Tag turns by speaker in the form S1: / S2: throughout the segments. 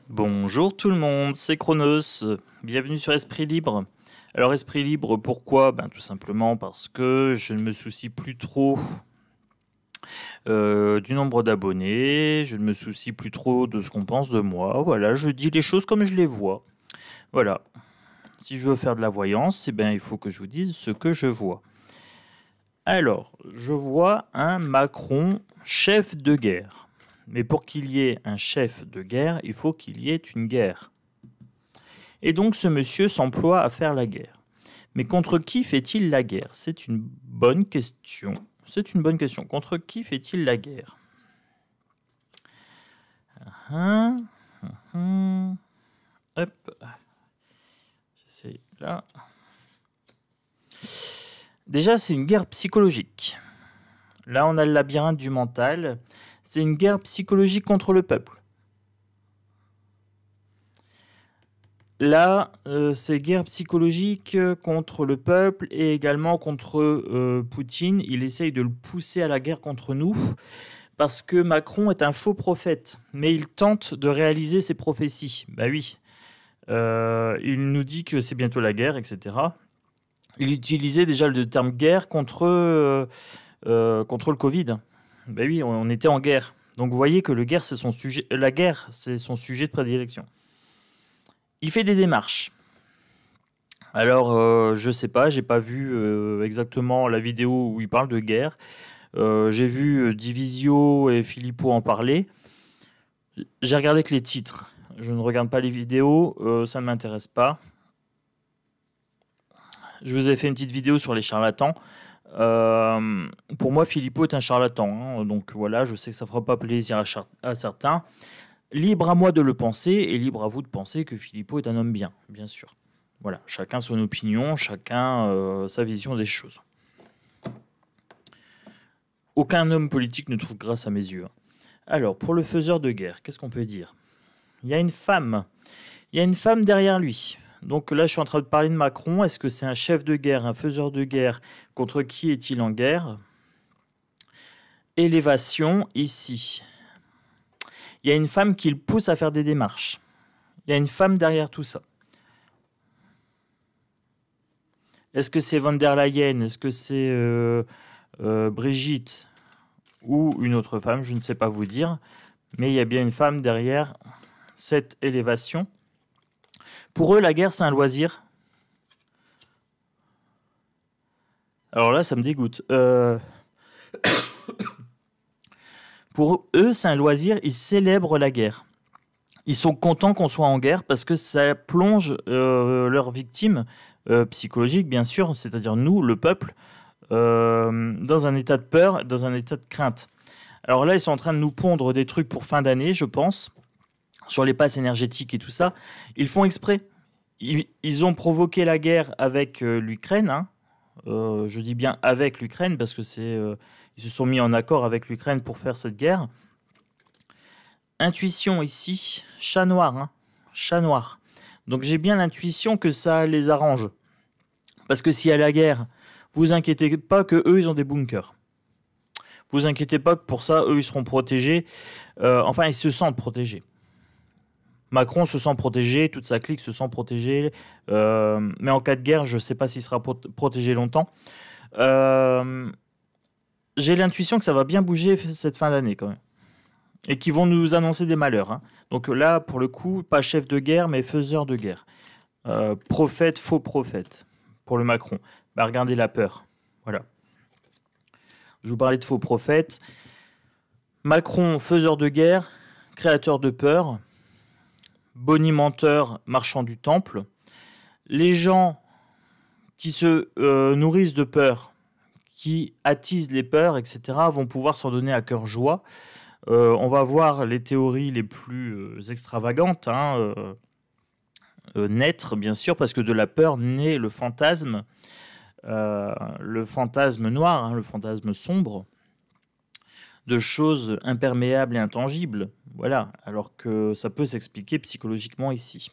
S1: Bonjour tout le monde, c'est Chronos. Bienvenue sur Esprit Libre. Alors Esprit Libre, pourquoi? Tout simplement parce que je ne me soucie plus trop du nombre d'abonnés, je ne me soucie plus trop de ce qu'on pense de moi. Voilà, je dis les choses comme je les vois. Voilà. Si je veux faire de la voyance, il faut que je vous dise ce que je vois. Alors, je vois un Macron chef de guerre. Mais pour qu'il y ait un chef de guerre, il faut qu'il y ait une guerre. Et donc ce monsieur s'emploie à faire la guerre. Mais contre qui fait-il la guerre? C'est une bonne question. C'est une bonne question. Contre qui fait-il la guerre? Hop. J'essaie là. Déjà, c'est une guerre psychologique. Là, on a le labyrinthe du mental. C'est une guerre psychologique contre le peuple. Là, c'est guerre psychologique contre le peuple et également contre Poutine. Il essaye de le pousser à la guerre contre nous parce que Macron est un faux prophète. Mais il tente de réaliser ses prophéties. Bah oui. Il nous dit que c'est bientôt la guerre, etc. Il utilisait déjà le terme guerre contre le Covid. Ben oui, on était en guerre. Donc vous voyez que la guerre, c'est son sujet de prédilection. Il fait des démarches. Alors, je sais pas, j'ai pas vu exactement la vidéo où il parle de guerre. J'ai vu Divisio et Philippot en parler. J'ai regardé que les titres. Je ne regarde pas les vidéos, ça ne m'intéresse pas. Je vous ai fait une petite vidéo sur les charlatans. Pour moi, Philippot est un charlatan. Hein, donc voilà, je sais que ça ne fera pas plaisir à certains. Libre à moi de le penser et libre à vous de penser que Philippot est un homme bien sûr. Voilà, chacun son opinion, chacun sa vision des choses. Aucun homme politique ne trouve grâce à mes yeux. Alors, pour le faiseur de guerre, qu'est-ce qu'on peut dire? Il y a une femme. Il y a une femme derrière lui. Donc là, je suis en train de parler de Macron. Est-ce que c'est un chef de guerre, un faiseur de guerre? Contre qui est-il en guerre? Élévation, ici. Il y a une femme qui le pousse à faire des démarches. Il y a une femme derrière tout ça. Est-ce que c'est Von der Leyen? Est-ce que c'est Brigitte? Ou une autre femme? Je ne sais pas vous dire. Mais il y a bien une femme derrière cette élévation. Pour eux, la guerre, c'est un loisir. Alors là, ça me dégoûte. Pour eux, c'est un loisir. Ils célèbrent la guerre. Ils sont contents qu'on soit en guerre parce que ça plonge leurs victimes psychologiques, bien sûr, c'est-à-dire nous, le peuple, dans un état de peur, dans un état de crainte. Alors là, ils sont en train de nous pondre des trucs pour fin d'année, je pense, sur les passes énergétiques et tout ça. Ils font exprès. Ils ont provoqué la guerre avec l'Ukraine. Hein. Je dis bien avec l'Ukraine parce que ils se sont mis en accord avec l'Ukraine pour faire cette guerre. Intuition ici, chat noir. Hein. Chat noir. Donc j'ai bien l'intuition que ça les arrange. Parce que s'il y a la guerre, vous inquiétez pas que eux ils ont des bunkers. Vous inquiétez pas que pour ça, eux ils seront protégés. Enfin, ils se sentent protégés. Macron se sent protégé, toute sa clique se sent protégée. Mais en cas de guerre, je ne sais pas s'il sera protégé longtemps. J'ai l'intuition que ça va bien bouger cette fin d'année quand même. Et qu'ils vont nous annoncer des malheurs. Hein. Donc là, pour le coup, pas chef de guerre, mais faiseur de guerre. Prophète, faux prophète, pour le Macron. Regardez la peur. Voilà. Je vous parlais de faux prophète. Macron, faiseur de guerre, créateur de peur. Bonimenteur, marchand du temple. Les gens qui se nourrissent de peur, qui attisent les peurs, etc., vont pouvoir s'en donner à cœur joie. On va voir les théories les plus extravagantes, naître, bien sûr, parce que de la peur naît le fantasme noir, hein, le fantasme sombre, de choses imperméables et intangibles. Voilà, alors que ça peut s'expliquer psychologiquement ici.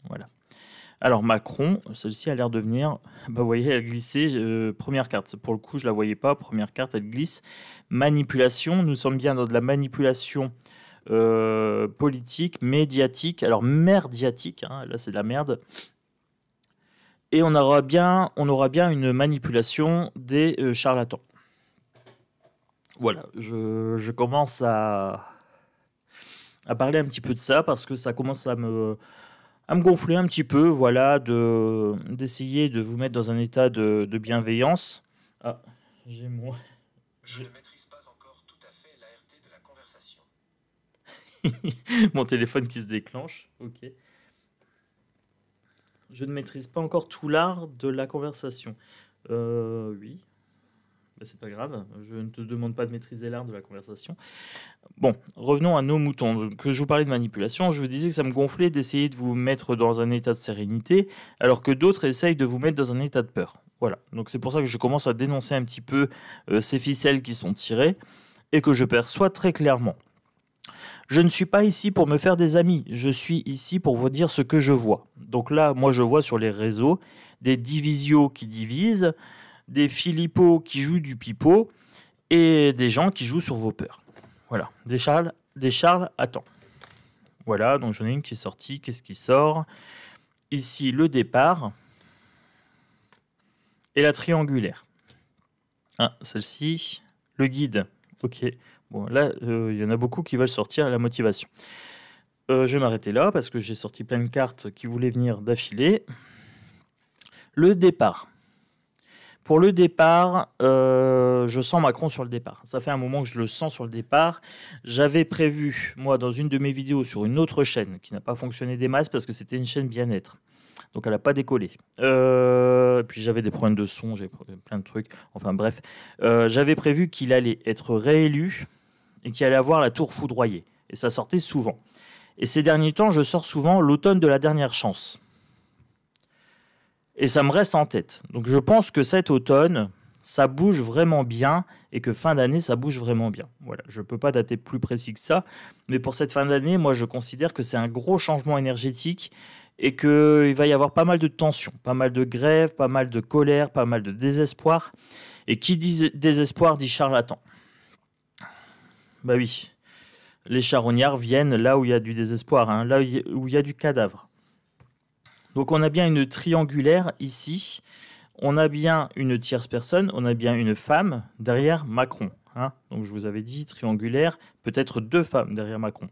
S1: Voilà. Alors Macron, celle-ci a l'air de venir, vous voyez, elle glissait, première carte, pour le coup je la voyais pas, première carte elle glisse, manipulation, nous sommes bien dans de la manipulation politique, médiatique, alors merdiatique, hein, là c'est de la merde. Et on aura bien une manipulation des charlatans. Voilà, je commence à parler un petit peu de ça parce que ça commence à me gonfler un petit peu, voilà, d'essayer de vous mettre dans un état de bienveillance. Ah, j'ai mon...
S2: Je ne maîtrise pas encore tout à fait l'ART de la conversation.
S1: mon téléphone qui se déclenche, ok. Je ne maîtrise pas encore tout l'art de la conversation. Oui. Ben, c'est pas grave, je ne te demande pas de maîtriser l'art de la conversation. Bon, revenons à nos moutons. Donc, je vous parlais de manipulation, je vous disais que ça me gonflait d'essayer de vous mettre dans un état de sérénité, alors que d'autres essayent de vous mettre dans un état de peur. Voilà, donc c'est pour ça que je commence à dénoncer un petit peu ces ficelles qui sont tirées, et que je perçois très clairement. Je ne suis pas ici pour me faire des amis, je suis ici pour vous dire ce que je vois. Donc là, moi je vois sur les réseaux des divisios qui divisent, des Philippos qui jouent du pipeau et des gens qui jouent sur vos peurs. Voilà, des Charles attends. Voilà, donc j'en ai une qui est sortie. Qu'est-ce qui sort? Ici, le départ et la triangulaire. Ah, celle-ci, le guide. Ok, bon là, il y en a beaucoup qui veulent sortir la motivation. Je vais m'arrêter là parce que j'ai sorti plein de cartes qui voulaient venir d'affilée. Le départ. Pour le départ, je sens Macron sur le départ. Ça fait un moment que je le sens sur le départ. J'avais prévu, moi, dans une de mes vidéos sur une autre chaîne qui n'a pas fonctionné des masses parce que c'était une chaîne bien-être. Donc elle n'a pas décollé. Puis j'avais des problèmes de son, j'ai plein de trucs. Enfin bref, j'avais prévu qu'il allait être réélu et qu'il allait avoir la tour foudroyée. Et ça sortait souvent. Et ces derniers temps, je sors souvent l'automne de la dernière chance. Et ça me reste en tête. Donc je pense que cet automne, ça bouge vraiment bien et que fin d'année, ça bouge vraiment bien. Voilà, je ne peux pas dater plus précis que ça. Mais pour cette fin d'année, moi, je considère que c'est un gros changement énergétique et qu'il va y avoir pas mal de tensions, pas mal de grèves, pas mal de colère, pas mal de désespoir. Et qui dit désespoir dit charlatan. Bah oui, les charognards viennent là où il y a du désespoir, hein, là où il y a du cadavre. Donc on a bien une triangulaire ici, on a bien une tierce personne, on a bien une femme derrière Macron. Hein. Donc je vous avais dit triangulaire, peut-être 2 femmes derrière Macron.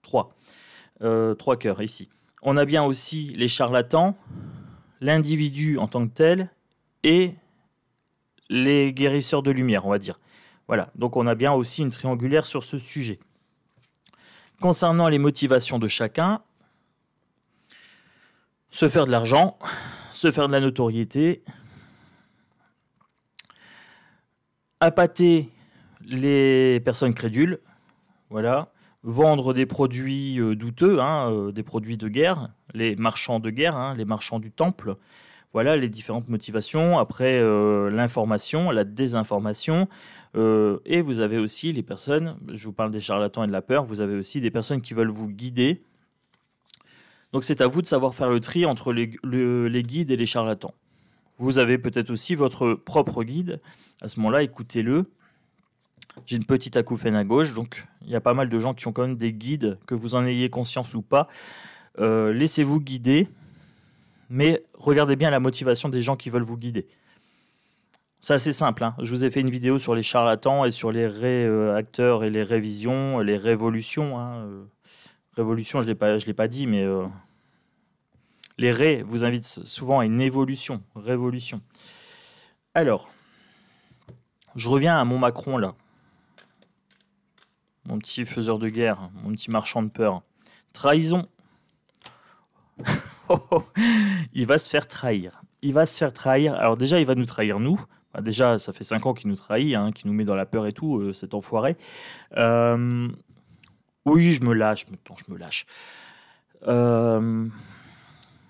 S1: 3. 3 cœurs ici. On a bien aussi les charlatans, l'individu en tant que tel et les guérisseurs de lumière, on va dire. Voilà, donc on a bien aussi une triangulaire sur ce sujet. Concernant les motivations de chacun, se faire de l'argent, se faire de la notoriété, appâter les personnes crédules, voilà, vendre des produits douteux, hein, des produits de guerre, les marchands de guerre, hein, les marchands du temple, voilà les différentes motivations. Après, l'information, la désinformation, et vous avez aussi les personnes, je vous parle des charlatans et de la peur, vous avez aussi des personnes qui veulent vous guider. Donc c'est à vous de savoir faire le tri entre les guides et les charlatans. Vous avez peut-être aussi votre propre guide. À ce moment-là, écoutez-le. J'ai une petite acouphène à gauche, donc il y a pas mal de gens qui ont quand même des guides, que vous en ayez conscience ou pas. Laissez-vous guider, mais regardez bien la motivation des gens qui veulent vous guider. C'est assez simple. Hein. Je vous ai fait une vidéo sur les charlatans et sur les réacteurs et les révisions, les révolutions. Hein. Révolution, je ne l'ai pas dit, mais les ré vous invitent souvent à une évolution, révolution. Alors, je reviens à mon Macron, là. Mon petit faiseur de guerre, mon petit marchand de peur. Trahison. Il va se faire trahir. Il va se faire trahir. Alors déjà, il va nous trahir, nous. Bah, déjà, ça fait 5 ans qu'il nous trahit, hein, qu'il nous met dans la peur et tout, cet enfoiré. Oui, je me lâche.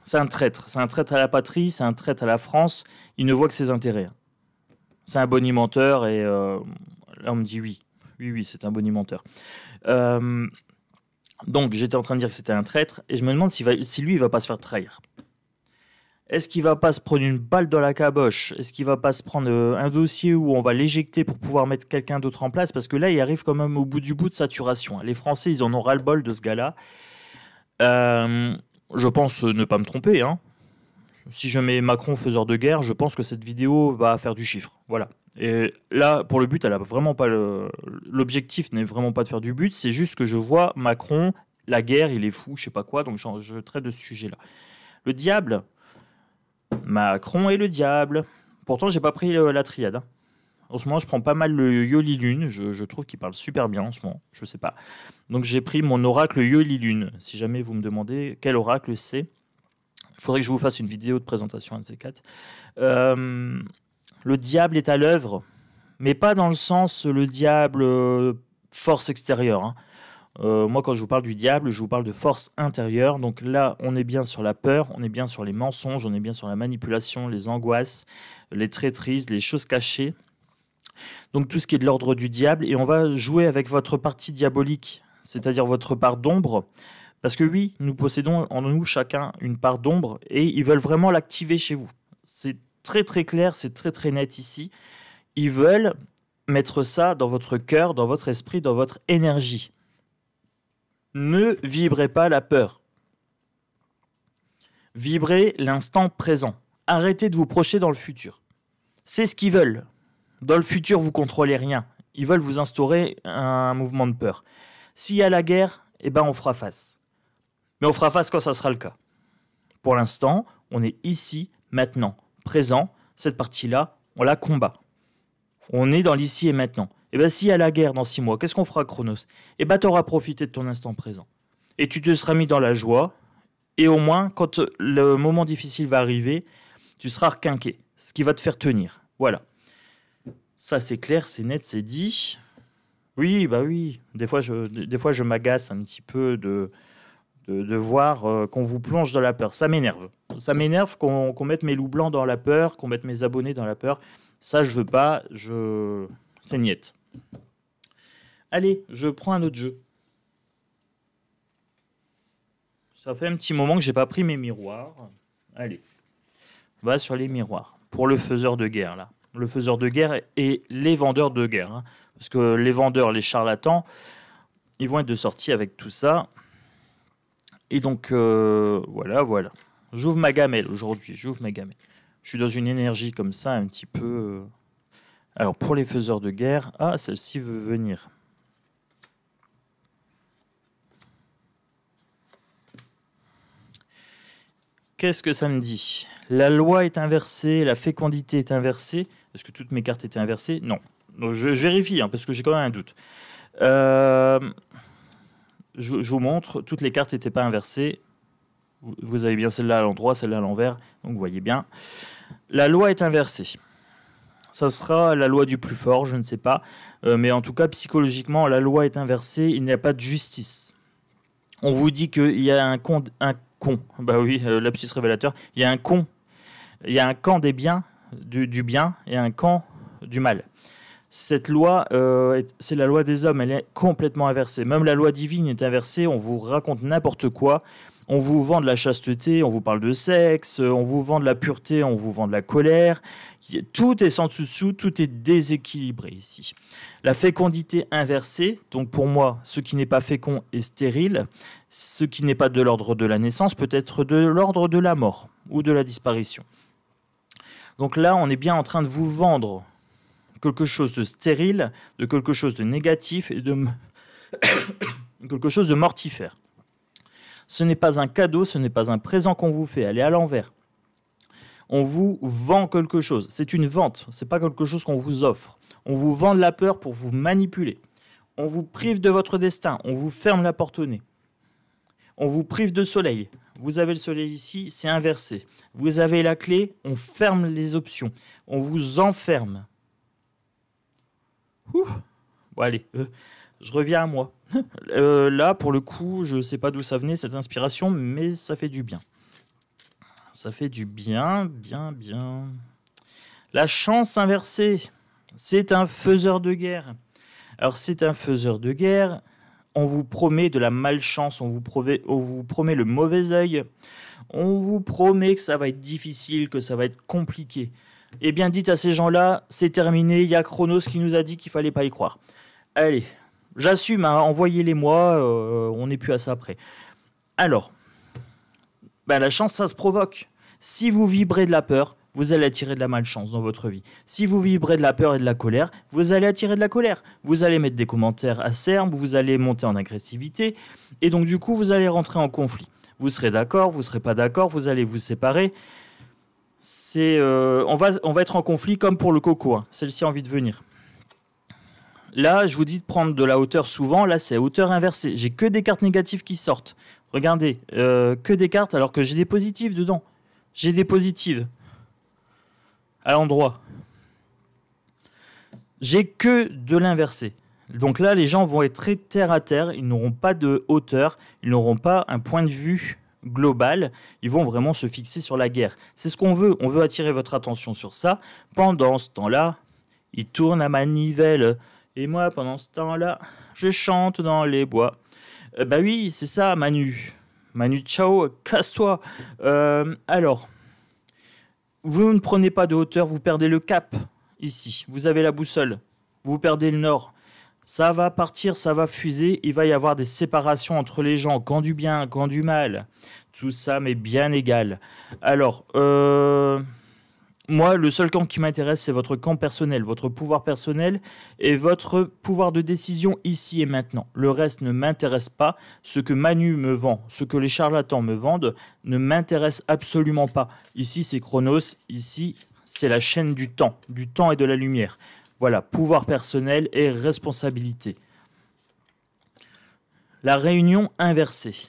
S1: C'est un traître. C'est un traître à la patrie, c'est un traître à la France. Il ne voit que ses intérêts. C'est un bonimenteur et là, on me dit oui. Oui, c'est un bonimenteur. Donc, j'étais en train de dire que c'était un traître et je me demande si lui, il va pas se faire trahir. Est-ce qu'il va pas se prendre une balle dans la caboche? Est-ce qu'il va pas se prendre un dossier où on va l'éjecter pour pouvoir mettre quelqu'un d'autre en place? Parce que là, il arrive quand même au bout du bout de saturation. Les Français, ils en ont ras-le-bol de ce gars-là. Je pense ne pas me tromper, hein. Si je mets Macron faiseur de guerre, je pense que cette vidéo va faire du chiffre. Voilà. Et là, pour le but, elle a vraiment pas l'objectif n'est vraiment pas de faire du but. C'est juste que je vois Macron, la guerre, il est fou, je sais pas quoi. Donc je traite de ce sujet-là. Le diable, Macron et le diable. Pourtant, j'ai pas pris la triade, hein. En ce moment, je prends pas mal le Yoli Lune. Je trouve qu'il parle super bien en ce moment. Je sais pas. Donc j'ai pris mon oracle Yoli Lune. Si jamais vous me demandez quel oracle c'est. Il faudrait que je vous fasse une vidéo de présentation, un de ces quatre. Le diable est à l'œuvre, mais pas dans le sens le diable force extérieure, hein. Moi, quand je vous parle du diable, je vous parle de force intérieure. Donc là, on est bien sur la peur, on est bien sur les mensonges, on est bien sur la manipulation, les angoisses, les traîtrises, les choses cachées. Donc tout ce qui est de l'ordre du diable. Et on va jouer avec votre partie diabolique, c'est-à-dire votre part d'ombre. Parce que oui, nous possédons en nous chacun une part d'ombre et ils veulent vraiment l'activer chez vous. C'est très très clair, c'est très très net ici. Ils veulent mettre ça dans votre cœur, dans votre esprit, dans votre énergie. Ne vibrez pas la peur. Vibrez l'instant présent. Arrêtez de vous projeter dans le futur. C'est ce qu'ils veulent. Dans le futur, vous ne contrôlez rien. Ils veulent vous instaurer un mouvement de peur. S'il y a la guerre, eh ben on fera face. Mais on fera face quand ça sera le cas. Pour l'instant, on est ici, maintenant, présent. Cette partie-là, on la combat. On est dans l'ici et maintenant. Et bien, s'il y a la guerre dans 6 mois, qu'est-ce qu'on fera, Chronos? Et bien, tu auras profité de ton instant présent. Et tu te seras mis dans la joie. Et au moins, quand le moment difficile va arriver, tu seras requinqué. Ce qui va te faire tenir. Voilà. Ça, c'est clair, c'est net, c'est dit. Oui, bah oui. Des fois, je m'agace un petit peu de voir qu'on vous plonge dans la peur. Ça m'énerve. Ça m'énerve qu'on mette mes loups blancs dans la peur, qu'on mette mes abonnés dans la peur. Ça, je veux pas. C'est niette. Allez, je prends un autre jeu. Ça fait un petit moment que j'ai pas pris mes miroirs. Allez, on va sur les miroirs. Pour le faiseur de guerre, là. Le faiseur de guerre et les vendeurs de guerre, hein. Parce que les vendeurs, les charlatans, ils vont être de sortie avec tout ça. Et donc, voilà. J'ouvre ma gamelle aujourd'hui, Je suis dans une énergie comme ça, un petit peu... Alors, pour les faiseurs de guerre... Ah, celle-ci veut venir. Qu'est-ce que ça me dit? La loi est inversée, la fécondité est inversée. Est-ce que toutes mes cartes étaient inversées? Non. Donc, je vérifie, hein, parce que j'ai quand même un doute. Je vous montre, toutes les cartes n'étaient pas inversées. Vous avez bien celle-là à l'endroit, celle-là à l'envers. Donc vous voyez bien. La loi est inversée. Ça sera la loi du plus fort, je ne sais pas. Mais en tout cas, psychologiquement, la loi est inversée. Il n'y a pas de justice. On vous dit qu'il y a un con. Bah oui, lapsus révélateur. Il y a un con. Il y a un camp des biens, du bien, et un camp du mal. Cette loi, c'est la loi des hommes, elle est complètement inversée. Même la loi divine est inversée, on vous raconte n'importe quoi. On vous vend de la chasteté, on vous parle de sexe, on vous vend de la pureté, on vous vend de la colère. Tout est sans dessous, tout est déséquilibré ici. La fécondité inversée, donc pour moi, ce qui n'est pas fécond est stérile. Ce qui n'est pas de l'ordre de la naissance peut être de l'ordre de la mort ou de la disparition. Donc là, on est bien en train de vous vendre quelque chose de stérile, de quelque chose de négatif et de quelque chose de mortifère. Ce n'est pas un cadeau, ce n'est pas un présent qu'on vous fait, elle est à l'envers. On vous vend quelque chose, c'est une vente, ce n'est pas quelque chose qu'on vous offre. On vous vend de la peur pour vous manipuler. On vous prive de votre destin, on vous ferme la porte au nez. On vous prive de soleil. Vous avez le soleil ici, c'est inversé. Vous avez la clé, on ferme les options. On vous enferme. Ouh. Bon allez, je reviens à moi. Là, pour le coup, je ne sais pas d'où ça venait, cette inspiration, mais ça fait du bien. Ça fait du bien, bien. La chance inversée, c'est un faiseur de guerre. Alors, c'est un faiseur de guerre, on vous promet de la malchance, on vous promet le mauvais œil, On vous promet que ça va être difficile, que ça va être compliqué. Eh bien, dites à ces gens-là, c'est terminé, il y a Chronos qui nous a dit qu'il fallait pas y croire. Allez, j'assume, hein, envoyez-les-moi, on n'est plus à ça après. Alors, la chance, ça se provoque. Si vous vibrez de la peur, vous allez attirer de la malchance dans votre vie. Si vous vibrez de la peur et de la colère, vous allez attirer de la colère. Vous allez mettre des commentaires acerbes, vous allez monter en agressivité, et donc du coup, vous allez rentrer en conflit. Vous serez d'accord, vous ne serez pas d'accord, vous allez vous séparer. On va être en conflit comme pour le coco. Hein. Celle-ci a envie de venir. Là, je vous dis de prendre de la hauteur souvent. Là, c'est hauteur inversée. J'ai que des cartes négatives qui sortent. Regardez, que des cartes alors que j'ai des positives dedans. J'ai des positives à l'endroit. J'ai que de l'inversé. Donc là, les gens vont être très terre à terre. Ils n'auront pas de hauteur. Ils n'auront pas un point de vue global. Ils vont vraiment se fixer sur la guerre. C'est ce qu'on veut. On veut attirer votre attention sur ça. Pendant ce temps-là, ils tournent à manivelle. Et moi, pendant ce temps-là, je chante dans les bois. Bah oui, c'est ça, Manu. Manu, ciao, casse-toi. Alors, vous ne prenez pas de hauteur, vous perdez le cap ici. Vous avez la boussole, vous perdez le nord. Ça va partir, ça va fuser. Il va y avoir des séparations entre les gens, quand du bien, quand du mal. Tout ça, mais bien égal. Alors, moi, le seul camp qui m'intéresse, c'est votre camp personnel, votre pouvoir personnel et votre pouvoir de décision ici et maintenant. Le reste ne m'intéresse pas. Ce que Manu me vend, ce que les charlatans me vendent, ne m'intéresse absolument pas. Ici, c'est Chronos. Ici, c'est la chaîne du temps et de la lumière. Voilà, pouvoir personnel et responsabilité. La réunion inversée.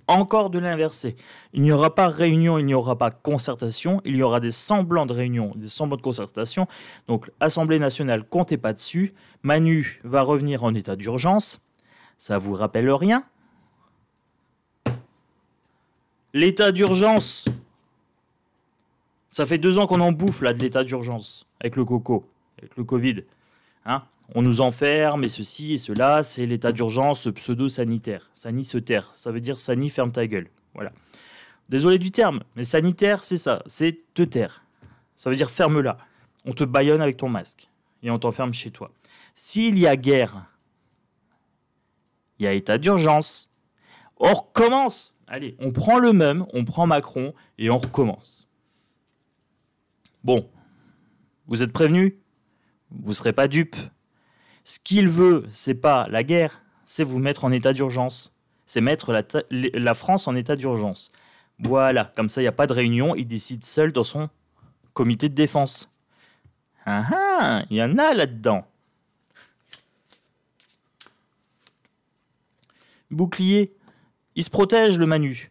S1: Encore de l'inversé. Il n'y aura pas réunion, il n'y aura pas concertation, il y aura des semblants de réunion, des semblants de concertation. Donc, Assemblée nationale, comptez pas dessus. Manu va revenir en état d'urgence. Ça vous rappelle rien? L'état d'urgence. Ça fait 2 ans qu'on en bouffe, là, de l'état d'urgence, avec le coco, avec le Covid. Hein? On nous enferme et ceci et cela, c'est l'état d'urgence pseudo-sanitaire. Sani se taire, ça veut dire Sani ferme ta gueule. Voilà. Désolé du terme, mais sanitaire, c'est ça, c'est te taire. Ça veut dire ferme-la. On te bâillonne avec ton masque et on t'enferme chez toi. S'il y a guerre, il y a état d'urgence. On recommence. Allez, on prend le même, on prend Macron et on recommence. Bon, vous êtes prévenus? Vous ne serez pas dupes. Ce qu'il veut, c'est pas la guerre, c'est vous mettre en état d'urgence. C'est mettre la France en état d'urgence. Voilà, comme ça, il n'y a pas de réunion, il décide seul dans son comité de défense. Ah ah, il y en a là-dedans. Bouclier, il se protège, le Manu.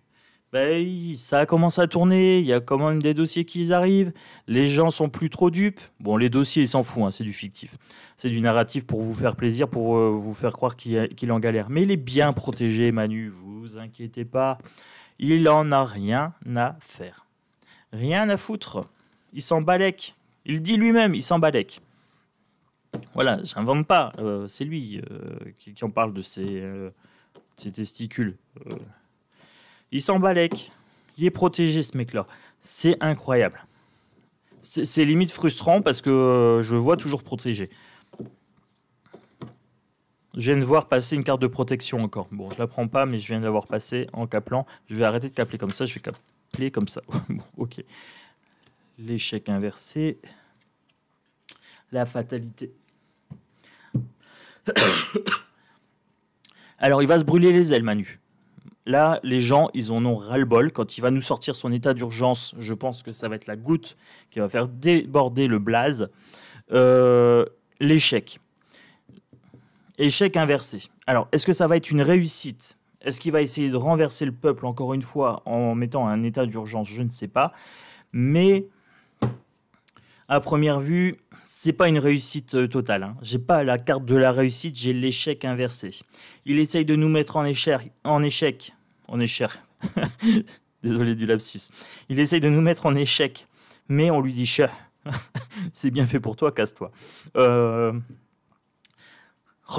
S1: Ça commence à tourner, il y a quand même des dossiers qui arrivent, les gens sont plus trop dupes. Bon, les dossiers, il s'en fout, hein, c'est du fictif. C'est du narratif pour vous faire plaisir, pour vous faire croire qu'il est en galère. Mais il est bien protégé, Manu, vous inquiétez pas. Il en a rien à faire. Rien à foutre. Il s'en balèque. Il dit lui-même, il s'en balèque. Voilà, j'invente pas. C'est lui qui en parle de ses testicules. Il s'en balèque. Il est protégé, ce mec-là. C'est incroyable. C'est limite frustrant parce que je le vois toujours protégé. Je viens de voir passer une carte de protection encore. Bon, je la prends pas, mais je viens de l'avoir passée en caplant. Je vais arrêter de capler comme ça. Je vais capler comme ça. Bon, ok. L'échec inversé. La fatalité. Alors, il va se brûler les ailes, Manu. Là, les gens, ils en ont ras-le-bol. Quand il va nous sortir son état d'urgence, je pense que ça va être la goutte qui va faire déborder le blaze. L'échec. Échec inversé. Alors, est-ce que ça va être une réussite? Est-ce qu'il va essayer de renverser le peuple, encore une fois, en mettant un état d'urgence? Je ne sais pas. Mais, à première vue, c'est pas une réussite totale. Hein. J'ai pas la carte de la réussite, j'ai l'échec inversé. Il essaye de nous mettre en échec. Désolé du lapsus. Il essaye de nous mettre en échec, mais on lui dit chut, c'est bien fait pour toi, casse-toi. Je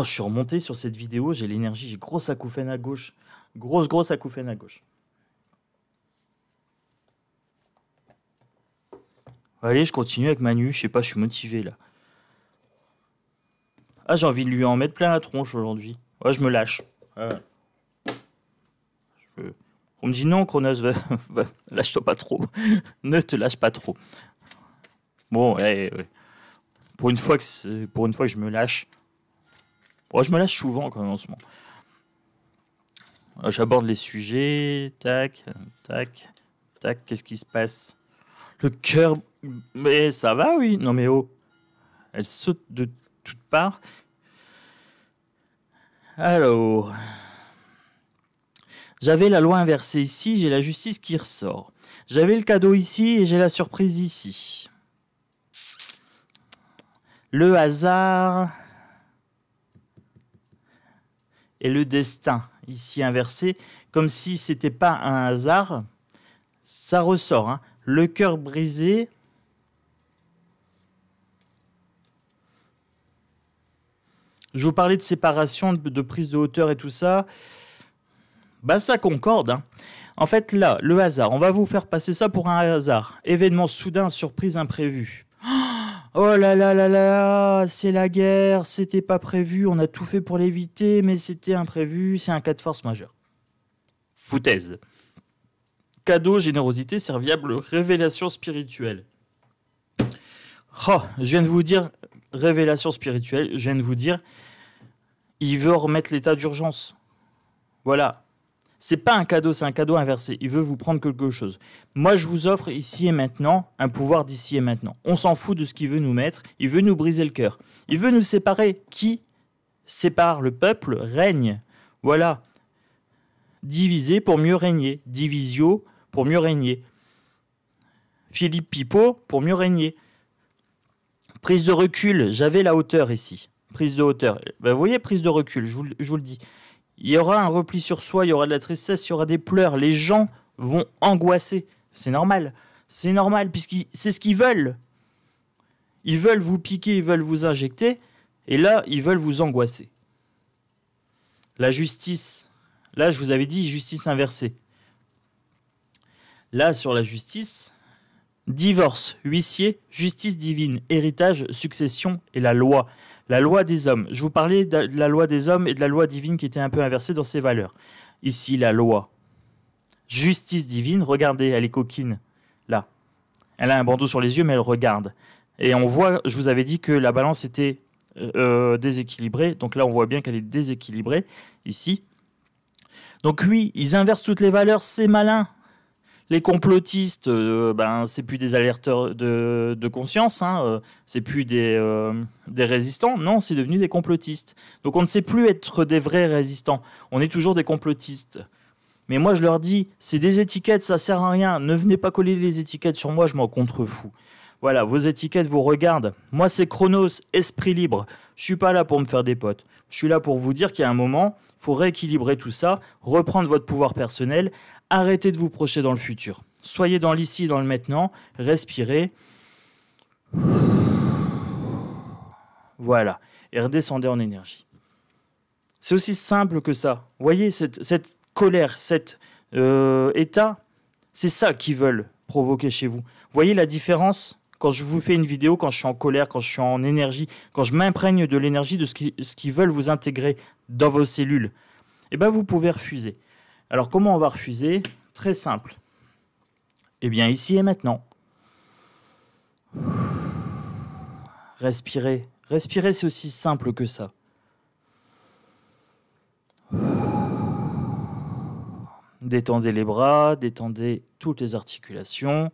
S1: suis remonté sur cette vidéo, j'ai l'énergie, j'ai grosse acouphène à gauche. Grosse acouphène à gauche. Allez, je continue avec Manu. Je sais pas, je suis motivé là. Ah, j'ai envie de lui en mettre plein la tronche aujourd'hui. Ouais, je me lâche. On me dit non, Chronos, lâche-toi pas trop. Ne te lâche pas trop. Bon, ouais. Pour une fois que je me lâche. Bon, je me lâche souvent quand même en ce moment. J'aborde les sujets. Tac, tac, tac. Qu'est-ce qui se passe? Le cœur. Mais ça va, oui. Non, mais oh. Elle saute de toutes parts. Alors. J'avais la loi inversée ici, j'ai la justice qui ressort. J'avais le cadeau ici et j'ai la surprise ici. Le hasard et le destin, ici inversé, comme si c'était pas un hasard, ça ressort. Hein. Le cœur brisé. Je vous parlais de séparation, de prise de hauteur et tout ça. Bah ça concorde. Hein. En fait, là, le hasard, on va vous faire passer ça pour un hasard. Événement soudain, surprise imprévue. Oh là là là là, c'est la guerre, c'était pas prévu, on a tout fait pour l'éviter, mais c'était imprévu, c'est un cas de force majeure. Foutaise. Cadeau, générosité, serviable, révélation spirituelle. Oh, je viens de vous dire, révélation spirituelle, je viens de vous dire, il veut remettre l'état d'urgence. Voilà. C'est pas un cadeau, c'est un cadeau inversé. Il veut vous prendre quelque chose. Moi, je vous offre ici et maintenant un pouvoir d'ici et maintenant. On s'en fout de ce qu'il veut nous mettre. Il veut nous briser le cœur. Il veut nous séparer. Qui sépare le peuple règne. Voilà. Diviser pour mieux régner. Divisio pour mieux régner. Philippe Pipo pour mieux régner. Prise de recul. J'avais la hauteur ici. Prise de hauteur. Ben, vous voyez, prise de recul, je vous le dis. Il y aura un repli sur soi, il y aura de la tristesse, il y aura des pleurs. Les gens vont angoisser. C'est normal. C'est normal, puisque c'est ce qu'ils veulent. Ils veulent vous piquer, ils veulent vous injecter. Et là, ils veulent vous angoisser. La justice. Là, je vous avais dit justice inversée. Là, sur la justice, divorce, huissier, justice divine, héritage, succession et la loi. La loi des hommes. Je vous parlais de la loi des hommes et de la loi divine qui était un peu inversée dans ses valeurs. Ici, la loi. Justice divine, regardez, elle est coquine. Là. Elle a un bandeau sur les yeux, mais elle regarde. Et on voit, je vous avais dit que la balance était déséquilibrée. Donc là, on voit bien qu'elle est déséquilibrée, ici. Donc oui, ils inversent toutes les valeurs, c'est malin. Les complotistes, c'est plus des alerteurs de conscience, hein, c'est plus des résistants, non, c'est devenu des complotistes. Donc on ne sait plus être des vrais résistants, on est toujours des complotistes. Mais moi je leur dis, c'est des étiquettes, ça sert à rien, ne venez pas coller les étiquettes sur moi, je m'en contrefous. Voilà, vos étiquettes vous regardent. Moi c'est Chronos, esprit libre, je suis pas là pour me faire des potes. Je suis là pour vous dire qu'il y a un moment, il faut rééquilibrer tout ça, reprendre votre pouvoir personnel. Arrêtez de vous projeter dans le futur. Soyez dans l'ici et dans le maintenant. Respirez. Voilà. Et redescendez en énergie. C'est aussi simple que ça. Vous voyez, cette colère, cet état, c'est ça qu'ils veulent provoquer chez vous. Vous voyez la différence quand je vous fais une vidéo, quand je suis en colère, quand je suis en énergie, quand je m'imprègne de l'énergie, de ce qu'ils veulent vous intégrer dans vos cellules. Eh bien, vous pouvez refuser. Alors, comment on va refuser? Très simple. Eh bien, ici et maintenant. Respirez. Respirer, c'est aussi simple que ça. Détendez les bras, détendez toutes les articulations.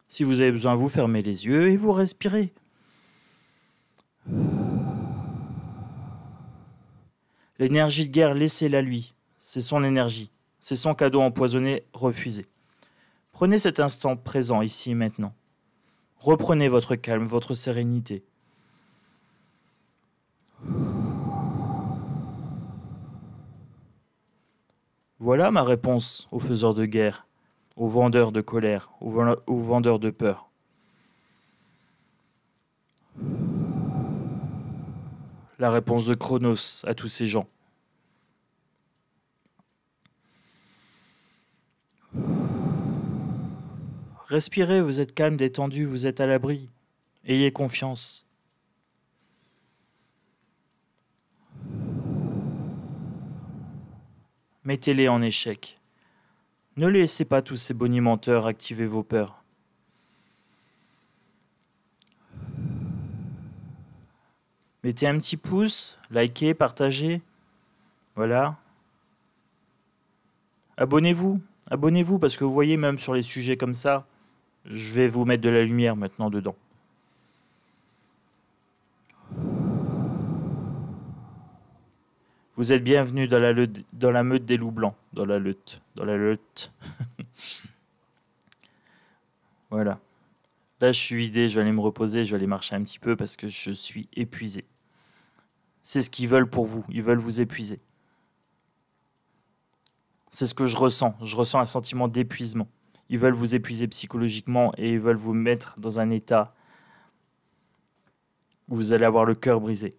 S1: Si vous avez besoin, vous fermez les yeux et vous respirez. L'énergie de guerre, laissez-la lui. C'est son énergie. C'est son cadeau empoisonné, refusé. Prenez cet instant présent, ici et maintenant. Reprenez votre calme, votre sérénité. Voilà ma réponse aux faiseurs de guerre, aux vendeurs de colère, aux vendeurs de peur. La réponse de Chronos à tous ces gens. Respirez, vous êtes calme, détendu, vous êtes à l'abri. Ayez confiance. Mettez-les en échec. Ne laissez pas tous ces bonimenteurs activer vos peurs. Mettez un petit pouce, likez, partagez. Voilà. Abonnez-vous. Abonnez-vous parce que vous voyez, même sur les sujets comme ça, je vais vous mettre de la lumière maintenant dedans. Vous êtes bienvenus dans la meute des loups blancs. Dans la lutte. Voilà. Là, je suis vidé, je vais aller me reposer, je vais aller marcher un petit peu parce que je suis épuisé. C'est ce qu'ils veulent pour vous. Ils veulent vous épuiser. C'est ce que je ressens. Je ressens un sentiment d'épuisement. Ils veulent vous épuiser psychologiquement et ils veulent vous mettre dans un état où vous allez avoir le cœur brisé.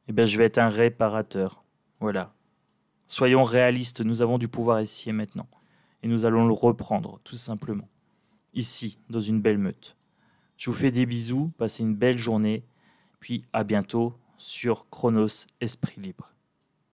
S1: Eh bien, je vais être un réparateur. Voilà. Soyons réalistes, nous avons du pouvoir ici et maintenant. Et nous allons le reprendre, tout simplement. Ici, dans une belle meute. Je vous fais des bisous, passez une belle journée. Puis à bientôt sur Chronos Esprit Libre.